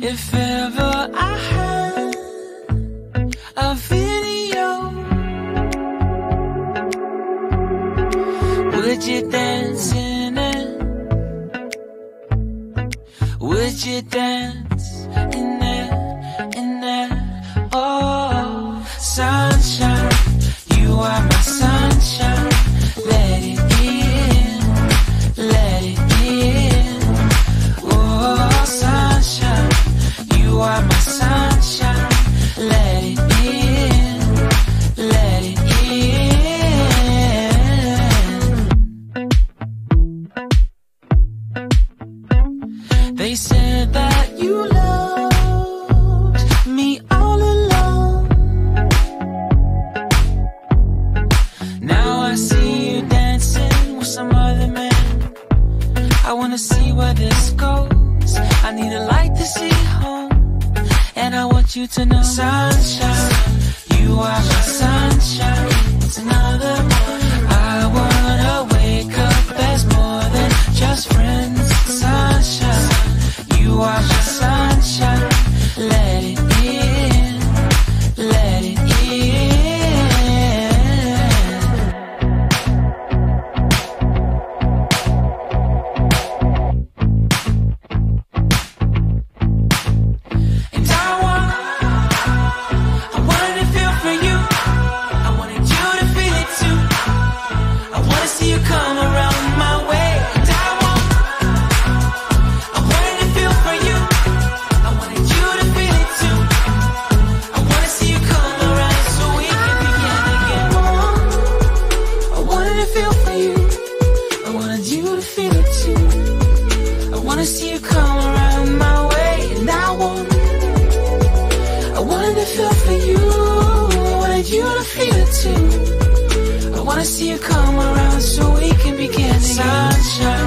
If ever I had a video, would you dance in it? Would you dance in it, in it? Oh, sunshine, you are my sunshine. Let it in, let it in. Oh, sunshine, you are my sunshine. Let it in, let it in. They said that you loved me all along. Now I see you dancing with some other man. I wanna see where this goes. I need a light to see home, and I want you to know, sunshine, you are my sunshine. It's another one. I wanna wake up as more than just friends. Sunshine, you are my sunshine. Let it in, let it in. And I wanted to feel for you. I wanted you to feel it too. I wanna see you come around my way. And I wanted to feel for you. I wanted you to feel it too. I wanna see you come around so we can begin again. I wanted to feel for you. I wanted you to feel it too. I wanna see you come around my way. And I wanted to feel for you. I wanted you to feel it too. I wanna see you come around so we can begin again. Sunshine,